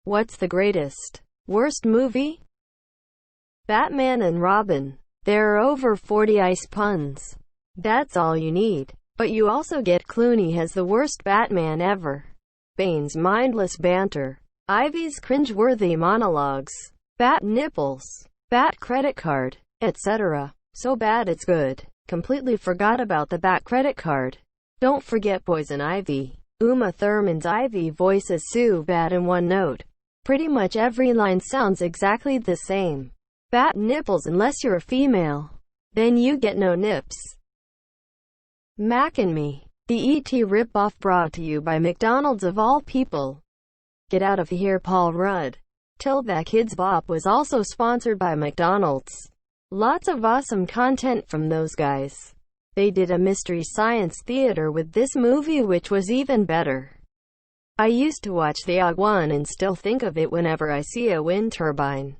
What's the greatest, worst movie? Batman and Robin. There are over 40 ice puns. That's all you need. But you also get Clooney as the worst Batman ever. Bane's mindless banter. Ivy's cringe-worthy monologues. Bat nipples. Bat credit card, etc. So bad it's good. Completely forgot about the Bat credit card. Don't forget Poison Ivy. Uma Thurman's Ivy voices Sue Bat in one note. Pretty much every line sounds exactly the same. Bat nipples unless you're a female. Then you get no nips. Mac and Me. The E.T. ripoff brought to you by McDonald's of all people. Get out of here, Paul Rudd. Till That Kid's Bop was also sponsored by McDonald's. Lots of awesome content from those guys. They did a Mystery Science Theater with this movie, which was even better. I used to watch the OG one and still think of it whenever I see a wind turbine.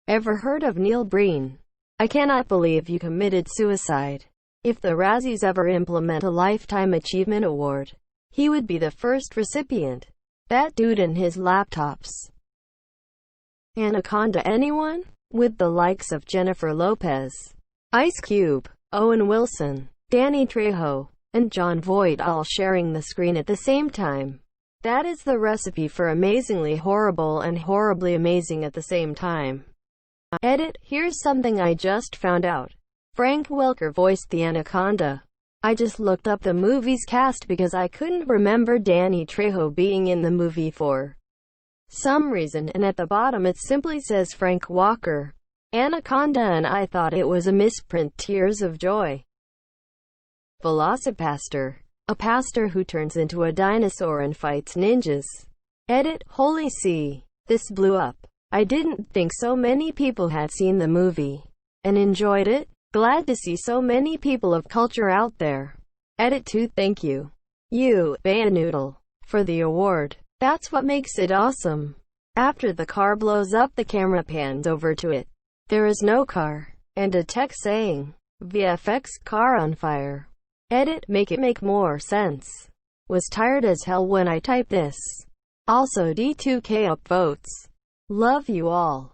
Ever heard of Neil Breen? I cannot believe you committed suicide. If the Razzies ever implement a Lifetime Achievement Award, he would be the first recipient. That dude and his laptops. Anaconda, anyone? With the likes of Jennifer Lopez, Ice Cube, Owen Wilson, Danny Trejo, and Jon Voight all sharing the screen at the same time. That is the recipe for amazingly horrible and horribly amazing at the same time. Edit. Here's something I just found out. Frank Welker voiced the Anaconda. I just looked up the movie's cast because I couldn't remember Danny Trejo being in the movie for some reason, and at the bottom it simply says Frank Walker, Anaconda, and I thought it was a misprint. Tears of joy. Velocipaster. A pastor who turns into a dinosaur and fights ninjas. Edit. Holy see. This blew up. I didn't think so many people had seen the movie and enjoyed it. Glad to see so many people of culture out there. Edit 2. Thank you, Bayanoodle, for the award. That's what makes it awesome. After the car blows up, the camera pans over to it. There is no car, and a text saying, VFX, car on fire. Edit. Make it make more sense. Was tired as hell when I typed this. Also D2K upvotes. Love you all.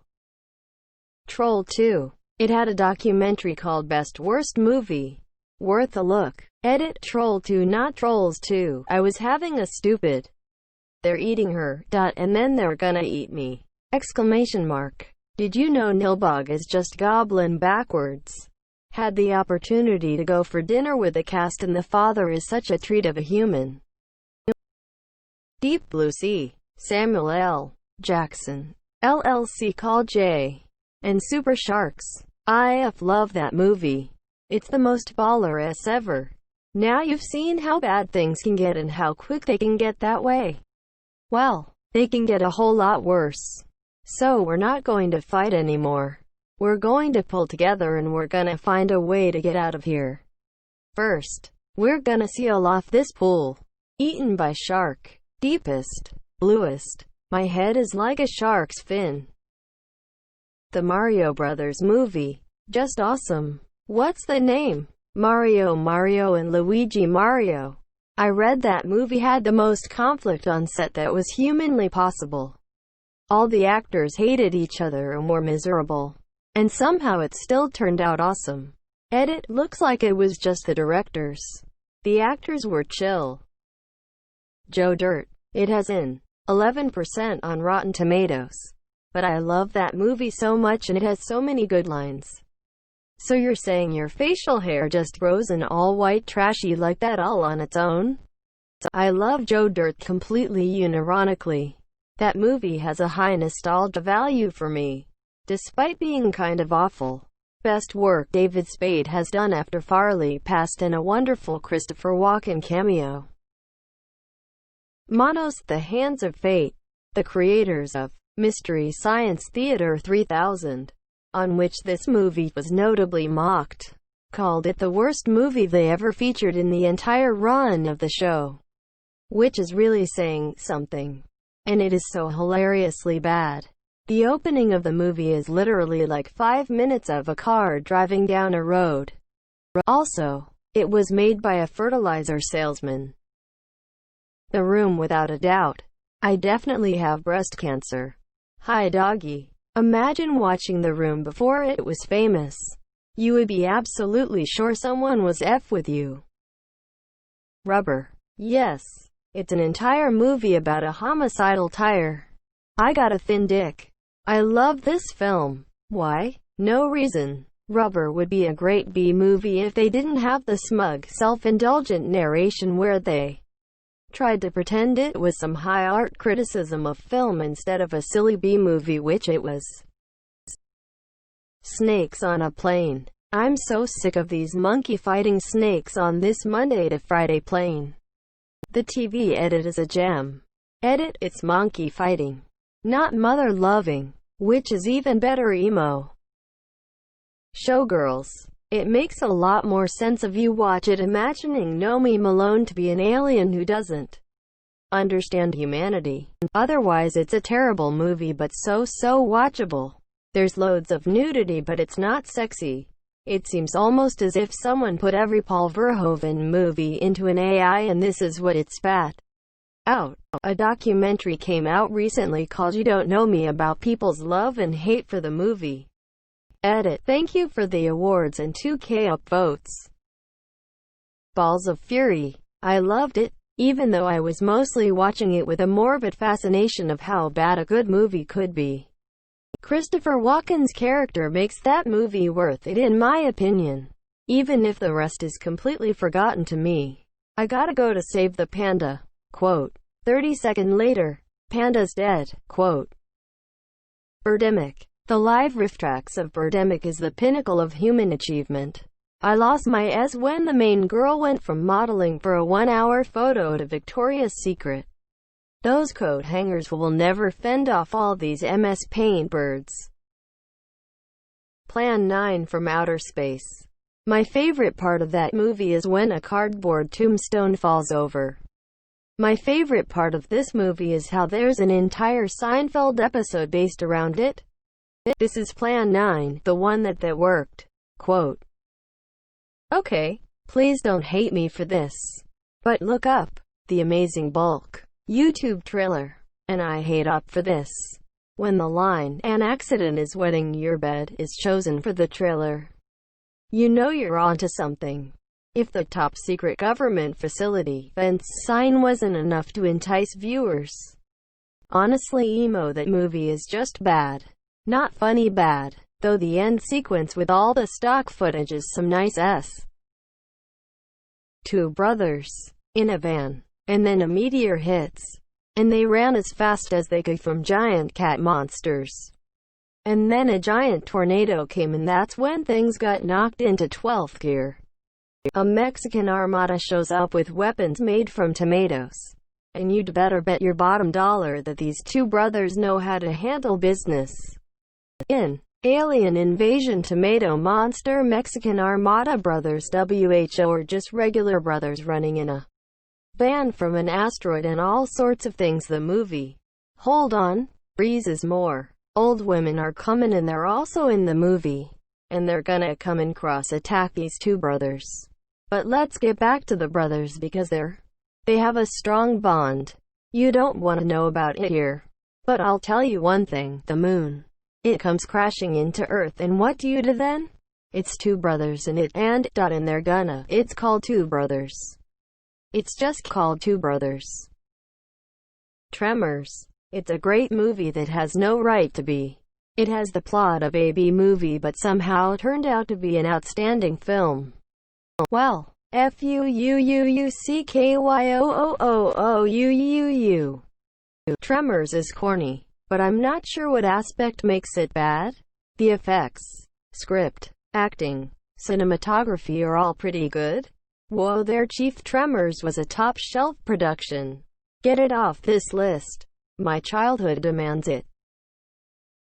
Troll 2. It had a documentary called Best Worst Movie. Worth a look. Edit. Troll 2, not Trolls 2. I was having a stupid. They're eating her. And then they're gonna eat me. Exclamation mark. Did you know Nilbog is just goblin backwards? Had the opportunity to go for dinner with the cast, and the father is such a treat of a human. Deep Blue Sea. Samuel L. Jackson, LLC, Call J, and Super Sharks. I've loved that movie. It's the most baller-ass ever. Now you've seen how bad things can get and how quick they can get that way. Well, they can get a whole lot worse. So we're not going to fight anymore. We're going to pull together and we're gonna find a way to get out of here. First, we're gonna seal off this pool. Eaten by shark. Deepest, bluest. My head is like a shark's fin. The Mario Brothers movie. Just awesome. What's the name? Mario and Luigi Mario. I read that movie had the most conflict on set that was humanly possible. All the actors hated each other and were miserable. And somehow it still turned out awesome. Edit. Looks like it was just the directors. The actors were chill. Joe Dirt. It has an 11% on Rotten Tomatoes. But I love that movie so much and it has so many good lines. So you're saying your facial hair just grows in all white trashy like that all on its own? I love Joe Dirt completely unironically. That movie has a high nostalgia value for me, despite being kind of awful. Best work David Spade has done after Farley passed, and a wonderful Christopher Walken cameo. Monos, The Hands of Fate, the creators of Mystery Science Theater 3000, on which this movie was notably mocked, called it the worst movie they ever featured in the entire run of the show. Which is really saying something. And it is so hilariously bad. The opening of the movie is literally like 5 minutes of a car driving down a road. Also, it was made by a fertilizer salesman. The Room, without a doubt. I definitely have breast cancer. Hi doggy. Imagine watching The Room before it was famous. You would be absolutely sure someone was F with you. Rubber. Yes. It's an entire movie about a homicidal tire. I got a thin dick. I love this film. Why? No reason. Rubber would be a great B-movie if they didn't have the smug, self-indulgent narration where they tried to pretend it was some high art criticism of film instead of a silly B-movie, which it was. Snakes on a plane. I'm so sick of these monkey fighting snakes on this Monday to Friday plane. The TV edit is a gem. Edit, it's monkey fighting, not mother loving, which is even better emo. Showgirls. It makes a lot more sense if you watch it imagining Nomi Malone to be an alien who doesn't understand humanity. Otherwise it's a terrible movie but so watchable. There's loads of nudity but it's not sexy. It seems almost as if someone put every Paul Verhoeven movie into an AI and this is what it spat out. A documentary came out recently called You Don't Know Me about people's love and hate for the movie. Edit. Thank you for the awards and 2K upvotes. Balls of Fury. I loved it, even though I was mostly watching it with a morbid fascination of how bad a good movie could be. Christopher Walken's character makes that movie worth it in my opinion, even if the rest is completely forgotten to me. I gotta go to save the panda. Quote. 30 seconds later. Panda's dead. Quote. Birdemic. The live riff tracks of Birdemic is the pinnacle of human achievement. I lost my S when the main girl went from modeling for a 1-hour photo to Victoria's Secret. Those coat hangers will never fend off all these MS Paint birds. Plan 9 from Outer Space. My favorite part of that movie is when a cardboard tombstone falls over. My favorite part of this movie is how there's an entire Seinfeld episode based around it. This is Plan 9, the one that worked. Quote. Okay, please don't hate me for this, but look up The Amazing Bulk YouTube trailer, and I hate up for this. When the line, an accident is wetting your bed, is chosen for the trailer, you know you're onto something. If the top secret government facility fence sign wasn't enough to entice viewers. Honestly emo, that movie is just bad. Not funny bad, though the end sequence with all the stock footage is some nice s. Two brothers in a van, and then a meteor hits, and they ran as fast as they could from giant cat monsters. And then a giant tornado came and that's when things got knocked into 12th gear. A Mexican armada shows up with weapons made from tomatoes. And you'd better bet your bottom dollar that these two brothers know how to handle business. In Alien Invasion, Tomato Monster, Mexican Armada brothers, WHO, or just regular brothers running in a van from an asteroid, and all sorts of things. The movie. Hold on, breezes more. Old women are coming and they're also in the movie. And they're gonna come and cross-attack these two brothers. But let's get back to the brothers because they have a strong bond. You don't want to know about it here. But I'll tell you one thing, the moon. It comes crashing into Earth and what do you do then? It's two brothers in it and they're gonna. It's called Two Brothers. It's just called Two Brothers. Tremors. It's a great movie that has no right to be. It has the plot of a B-movie but somehow turned out to be an outstanding film. Well, FUUUCKYOOOOUUU. Tremors is corny, but I'm not sure what aspect makes it bad. The effects, script, acting, cinematography are all pretty good. Whoa there, Chief, Tremors was a top-shelf production. Get it off this list. My childhood demands it.